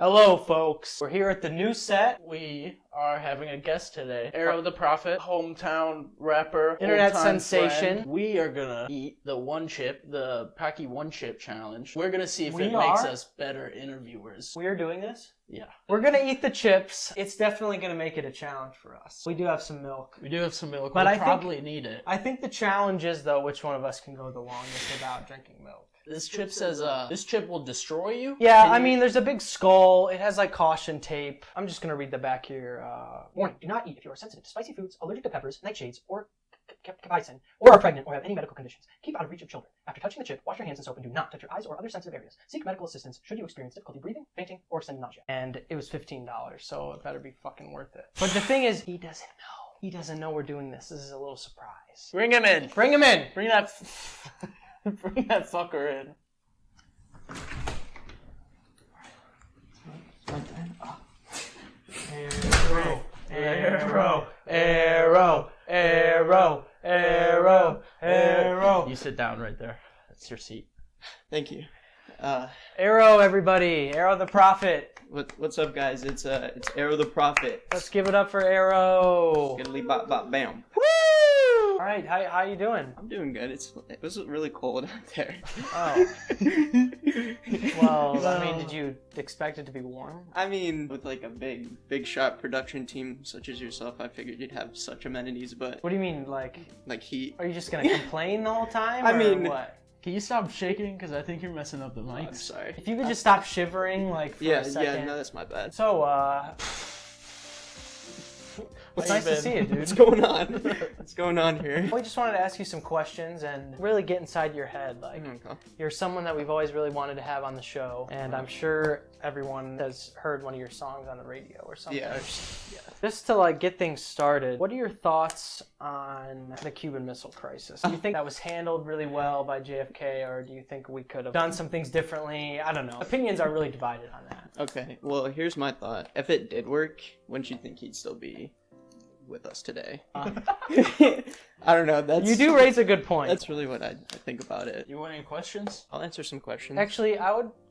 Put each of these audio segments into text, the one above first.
Hello, folks. We're here at the new set. We are having a guest today. Aero The Prophet, hometown rapper, internet sensation. Friend. We are gonna eat the one chip, the Pocky one chip challenge. We're gonna see if it makes us better interviewers. We are doing this? Yeah. We're gonna eat the chips. It's definitely gonna make it a challenge for us. We do have some milk. We do have some milk, but I probably need it. I think the challenge is, though, which one of us can go the longest without drinking milk. This chip says, this chip will destroy you? Yeah, I mean, there's a big skull. It has, like, caution tape. I'm just gonna read the back here. Warning, do not eat if you are sensitive to spicy foods, allergic to peppers, nightshades, or capsaicin, or are pregnant or have any medical conditions. Keep out of reach of children. After touching the chip, wash your hands in soap and do not touch your eyes or other sensitive areas. Seek medical assistance should you experience difficulty breathing, fainting, or sudden nausea. And it was $15, so it better be fucking worth it. But the thing is, he doesn't know. He doesn't know we're doing this. This is a little surprise. Bring him in. Bring him in. Bring that bring that fucker in. Arrow, arrow, arrow, arrow, arrow, arrow. You sit down right there. That's your seat. Thank you. Arrow, everybody. Aero the Prophet. What's up, guys? It's Aero the Prophet. Let's give it up for Arrow. Skiddly bop bop bam. Woo! All right, how you doing? I'm doing good. It was really cold out there. Oh. Well, I mean, did you expect it to be warm? I mean, with like a big shot production team such as yourself, I figured you'd have such amenities. But what do you mean, like heat? Are you just gonna complain the whole time? I or mean, what? Can you stop shaking? Because I think you're messing up the mics. I'm sorry. If you could just stop shivering, like, for a second. Yeah, no, that's my bad. So, it's nice to see you, dude. What's going on? What's going on here? We just wanted to ask you some questions and really get inside your head. Like, you're someone that we've always really wanted to have on the show, and I'm sure everyone has heard one of your songs on the radio or something. Yeah. Just to, like, get things started, what are your thoughts on the Cuban Missile Crisis? Do you think that was handled really well by JFK, or do you think we could have done some things differently? I don't know. Opinions are really divided on that. Okay, well, here's my thought. If it did work, wouldn't you think he'd still be with us today? I don't know. You do raise a good point. That's really what I think about it. You want any questions? I'll answer some questions. Actually,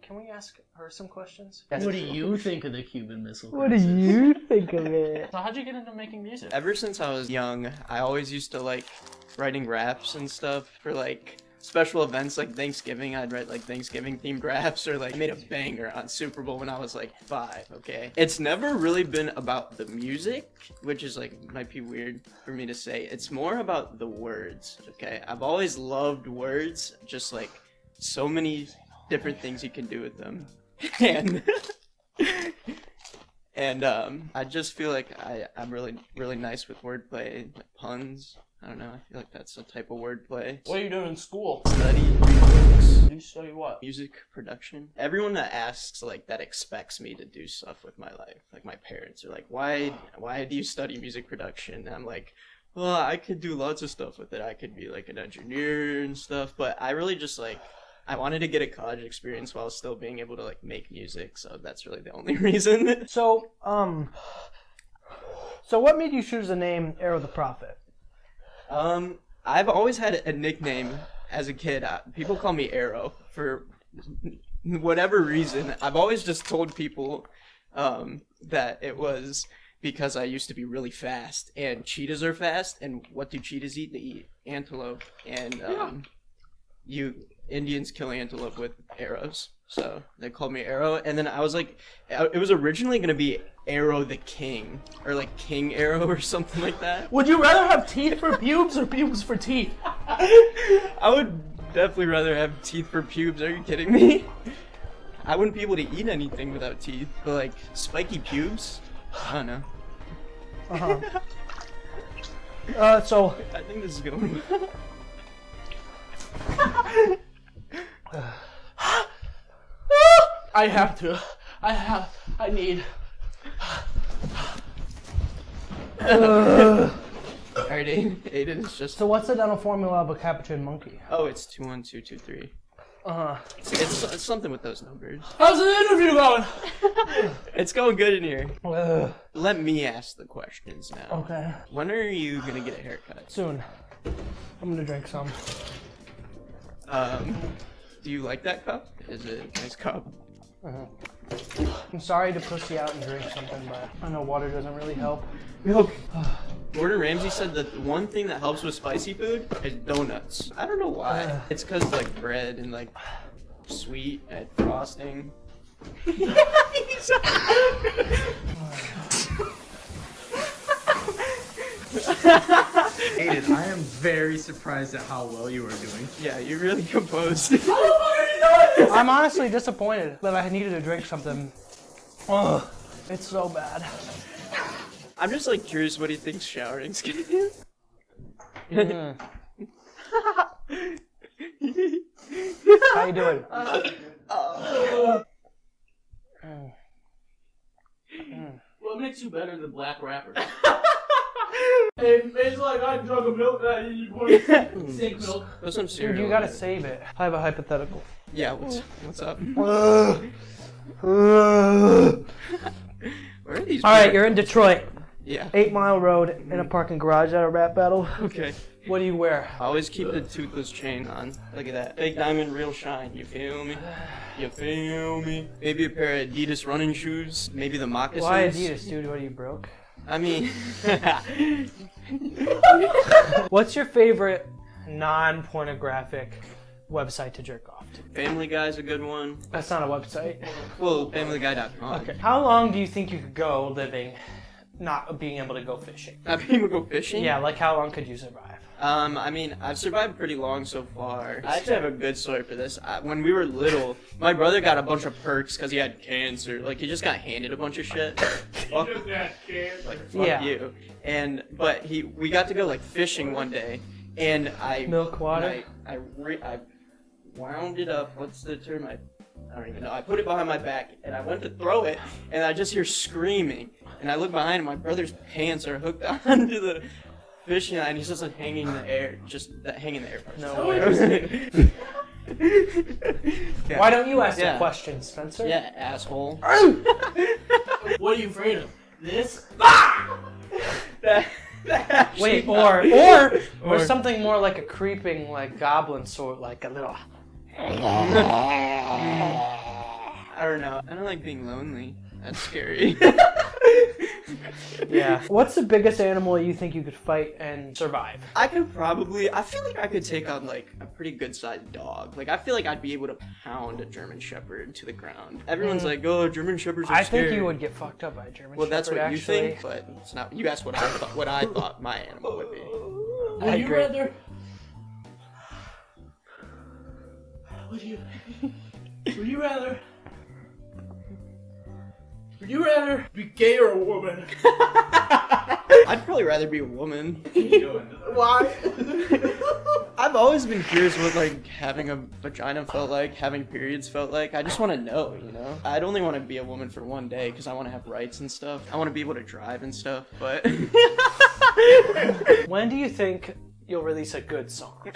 can we ask her some questions? What do you think of the Cuban Missile Crisis? What do you think of it? So how'd you get into making music? Ever since I was young, I always used to like writing raps and stuff for like special events like Thanksgiving. I'd write like Thanksgiving themed raps, or like I made a banger on Super Bowl when I was like 5, okay? It's never really been about the music, which is like, might be weird for me to say. It's more about the words, okay? I've always loved words, just like so many different things you can do with them. And I just feel like I'm really nice with wordplay, like puns. I don't know, I feel like that's a type of wordplay. What are you doing in school? Study books. You study what? Music production. Everyone that asks like that expects me to do stuff with my life. Like my parents are like, why do you study music production? And I'm like, well, I could do lots of stuff with it. I could be like an engineer and stuff, but I really just like, I wanted to get a college experience while still being able to like make music, so that's really the only reason. So what made you choose the name Aero the Prophet? I've always had a nickname as a kid. People call me Aero for whatever reason. I've always just told people that it was because I used to be really fast, and cheetahs are fast, and what do cheetahs eat? They eat antelope, and Indians kill antelope with arrows, so they called me Aero. And then I was like, it was originally going to be Aero the King, or like King Aero or something like that. Would you rather have teeth for pubes or pubes for teeth? I would definitely rather have teeth for pubes. Are you kidding me? I wouldn't be able to eat anything without teeth, but like spiky pubes, I don't know. So I think this is going well. I need. Alright, Aiden is just. So what's the dental formula of a capuchin monkey? Oh, it's 2 1 2 2 3. It's something with those numbers. How's the interview going? It's going good in here. Let me ask the questions now. Okay. When are you gonna get a haircut? Soon. I'm gonna drink some. Do you like that cup? Is it a nice cup? I'm sorry to pussy out and drink something, but I know water doesn't really help. Milk. Gordon Ramsay said that the one thing that helps with spicy food is donuts. I don't know why. It's because like bread and like sweet and frosting. Aiden, I am very surprised at how well you are doing. Yeah, you're really composed. I'm honestly disappointed that I needed to drink something. Ugh, it's so bad. I'm just like curious what he thinks showering's gonna do. How you doing? What makes you better than Black Rapper? It's like I drunk a milk that you pour steak milk. Put some cereal. Dude, you in gotta it. save it. I have a hypothetical. Yeah, what's up? Where are these? Alright, you're in Detroit. Yeah. 8 Mile Road in a parking garage at a rap battle. Okay. What do you wear? I always keep the toothless chain on. Look at that. Fake diamond, real shine. You feel me? You feel me? Maybe a pair of Adidas running shoes. Maybe the moccasins. Why Adidas, dude? What are you, broke? I mean... What's your favorite non-pornographic website to jerk off to? Family Guy's a good one. That's not a website. Well, FamilyGuy.com. Okay. How long do you think you could go living not being able to go fishing? Not being able to go fishing? Yeah, like how long could you survive? I mean, I've survived pretty long so far. I actually have a good story for this. When we were little, my brother got a bunch of perks because he had cancer. Like, he just got handed a bunch of shit. Fuck, like, fuck Yeah. you. But we got to go, like, fishing one day, and I... Milk water? I wound it up. What's the term? I don't even know. I put it behind my back, and I went to throw it, and I just hear screaming. And I look behind, and my brother's pants are hooked onto the fishing line, and he's just like hanging in the air. Just that hanging in the air part. No way. Yeah. Why don't you ask Yeah. a question, Spencer? Yeah, asshole. What are you afraid of? This? That Wait, actually- or something more like a creeping, like goblin sort, like a little. I don't know. I don't like being lonely. That's scary. Yeah. What's the biggest animal you think you could fight and survive? I feel like I could take on like a pretty good sized dog. Like I feel like I'd be able to pound a German Shepherd to the ground. Everyone's like, oh, German Shepherds are I scary. think you would get fucked up by a German Well, that's Shepherd, what you actually. think, but it's not. You asked what I thought my animal would be. Would you agree. rather? Would you rather? Would you rather be gay or a woman? I'd probably rather be a woman. Why? I've always been curious what like having a vagina felt like, having periods felt like. I just want to know, you know. I'd only want to be a woman for one day because I want to have rights and stuff. I want to be able to drive and stuff. But When do you think you'll release a good song?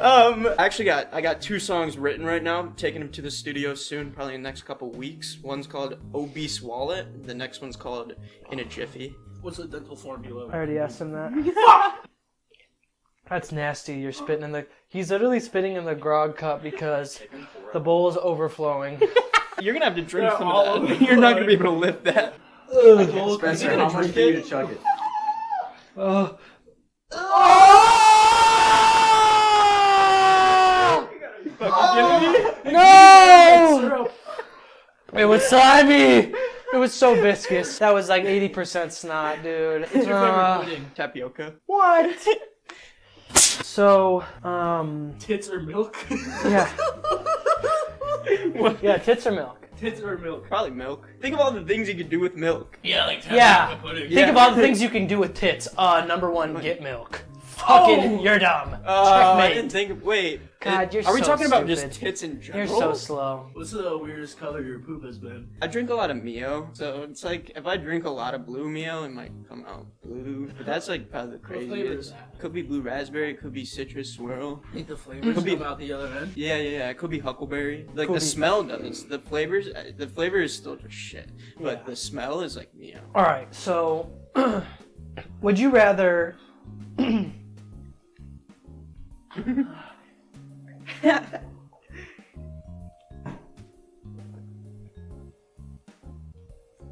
I got 2 songs written right now. I'm taking them to the studio soon, probably in the next couple weeks. One's called Obese Wallet. The next one's called In a Jiffy. What's the dental formula? I already asked him that. That's nasty. You're spitting in the. He's literally spitting in the grog cup because the bowl is overflowing. You're gonna have to drink Yeah, some all of that. over You're not gonna be able to lift that. Spencer, how much for you to chug it? No! It was slimy. It was so viscous. That was like 80% snot, dude. What's your favorite pudding? Tapioca. What? So, Tits or milk? yeah. Yeah, tits or milk. Tits or milk? Probably milk. Think of all the things you could do with milk. Yeah, like Yeah. tapioca pudding. Think of all the things you can do with tits. Number 1, get milk. Fucking, you're dumb. I Checkmate. didn't think. Wait. God, you're Are we so talking about stupid. just tits in general? You're so slow. What's the weirdest color your poop has been? I drink a lot of Mio, so it's like if I drink a lot of blue Mio, it might come out blue. But that's like probably the flavor is craziest. that? Could be blue raspberry, could be citrus swirl. I think the flavors Could be- come out the other end. Yeah, it could be huckleberry. Like Could the be- smell does. The flavor is still just shit. But Yeah. the smell is like Mio. All right, so would you rather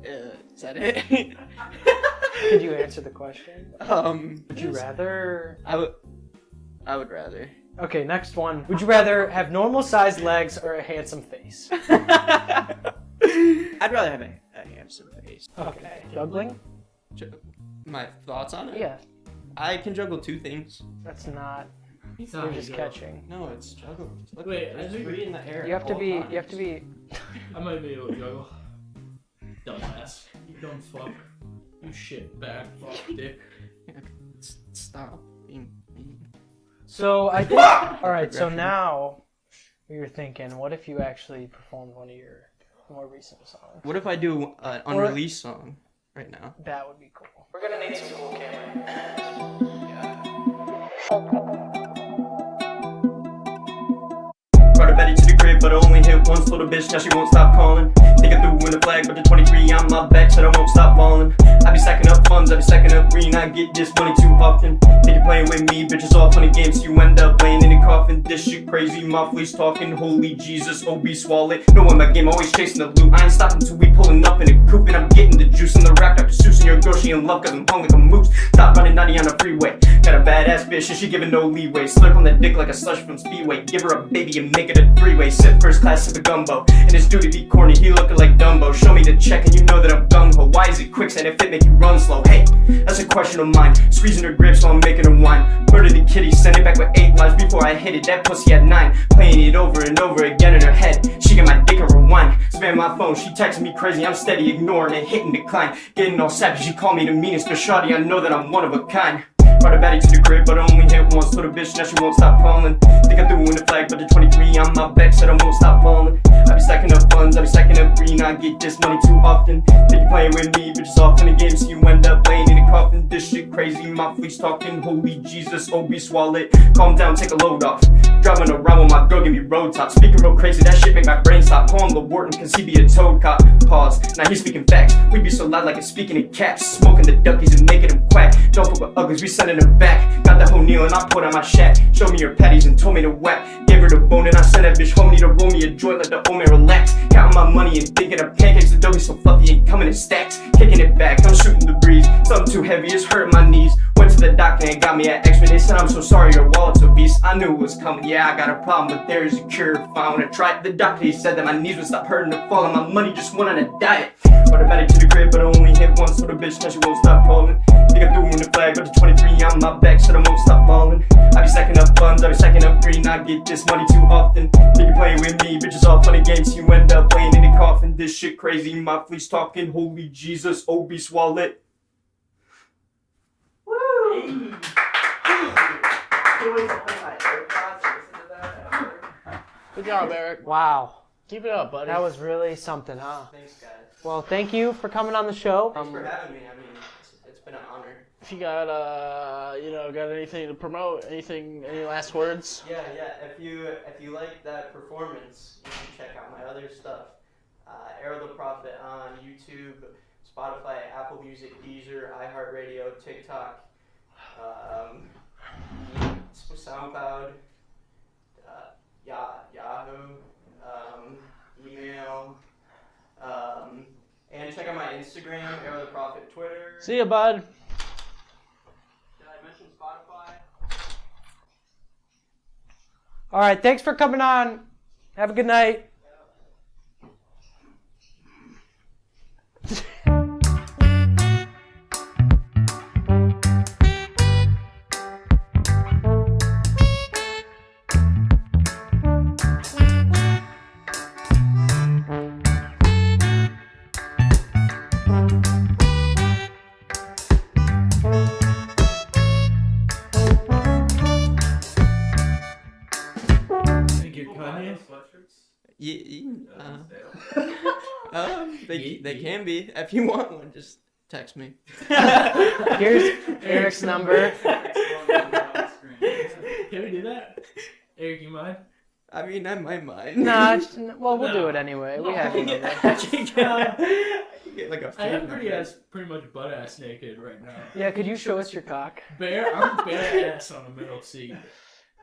Is that it? Could you answer the question? Would you yes. rather? I would rather. Okay, next one. Would you rather have normal sized legs or a handsome face? I'd rather have a handsome face. Okay. Juggling? My thoughts on it? Yeah. I can juggle two things. That's not. He's You're just catching. No, it's juggle. Look, Wait, there's I think- three in the air. You have to all be. times. You have to be. I might be able to juggle. Dumbass. You dumb fuck. You shit bag fuck dick. Stop being mean. So I think. All right. So now, we were thinking, what if you actually performed one of your more recent songs? What if I do an unreleased song right now? That would be cool. We're gonna need some cool camera. Brought her Betty to the crib, but I only hit once. Told a bitch, now she won't stop calling. Think I threw in the flag, but the 23 on my back said I won't stop balling. I be stacking up funds, I be stacking up green. I get this money too often. Think you're playing with me, bitches all funny games. You end up laying in a coffin. This shit crazy, my fleece talking. Holy Jesus, Obese wallet. No one my game, always chasing the loot. I ain't stopping till we pulling up in a coupe, and I'm getting the juice in the rack. Dr. Seuss and your girl, she in love, cause I'm hung like a moose. Stop running 90 on the freeway. Got a badass bitch, and she giving no leeway. Slurp on that dick like a slush from Speedway. Give her a baby and make it a three-way. Sip first class to the gumbo. And this dude to be corny, he looking like Dumbo. Show me the check and you know that I'm gung-ho. Why is it quicksand if it make you run slow? Hey, that's a question of mine. Squeezing her grapes while I'm making her wine. Murder the kitty, send it back with 8 lives before I hit it. That pussy had 9. Playing it over and over again in her head. She got my dick and rewind. Spam my phone, she texting me crazy. I'm steady ignoring it, hitting decline. Getting all savage, she call me the meanest. But shawty, I know that I'm one of a kind. Brought her baddie to the crib, but I only hit once. Told a bitch, now she won't stop calling. Think I threw in the flag, but the 23 on my back said I won't stop balling. I be stacking up funds, I be stacking up green. I get this money too often. Think you playing with me, bitches off in the game, so you end up laying in a coffin. This shit crazy, my fleece talking. Holy Jesus, Obese wallet. Calm down, take a load off. Driving around with my girl, give me road top. Speaking real crazy, that shit make my brain stop. Call him LaWarton, cause he be a toad cop. Pause, now he's speaking facts. We be so loud like it's speaking in caps. Smoking the duckies and making them quack. Don't fuck with uglies, we sending them back. Got the whole Neil and I put on my shack. Showed me your patties and told me to whack. Gave her the bone and I sent that bitch home. Need to roll me a joint, let the old man relax. Counting my money and thinking of pancakes. The dough be so fluffy, ain't coming in stacks. Kicking it back, I'm shooting the breeze. Something too heavy, it's hurting my knees. Went to the doctor and got me an X-ray. They said I'm so sorry, your wallet's obese. I knew it was coming, yeah, I got a problem, but there is a cure. Found a try. The doctor, he said that my knees would stop hurting to fall, and my money just went on a diet. Brought her back to the crib, but I only hit once. So the bitch, now she won't stop calling. Think I threw in the flag, but the 23 on my back said I won't stop balling. I be stacking up funds, I be stacking up green. I get this money too often. Think you playing with me, bitches all funny games. You end up laying in a coffin. This shit crazy, my fleece talking. Holy Jesus, Obese wallet. Woo! Good job, Eric. Wow. Keep it up, buddy. That was really something, huh? Thanks, guys. Well, thank you for coming on the show. Thanks for having me. I mean, it's been an honor. If you got got anything to promote, any last words? Yeah. If you like that performance, you can check out my other stuff. Aero The Prophet on YouTube, Spotify, Apple Music, Deezer, iHeartRadio, TikTok, SoundCloud, Yahoo, email, and check out my Instagram, Aero The Prophet, Twitter. See ya, bud. Did I mention Spotify? All right, thanks for coming on. Have a good night. They can be. If you want one, just text me. Here's Eric's number. Can we do that? Eric, you mind? I mean, I might mind. Nah, well, we'll do it anyway. We have your number. Get like a I am fake pretty much butt ass naked right now. Yeah, could you show us your cock? I'm bare ass on the middle seat.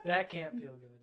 That can't feel good.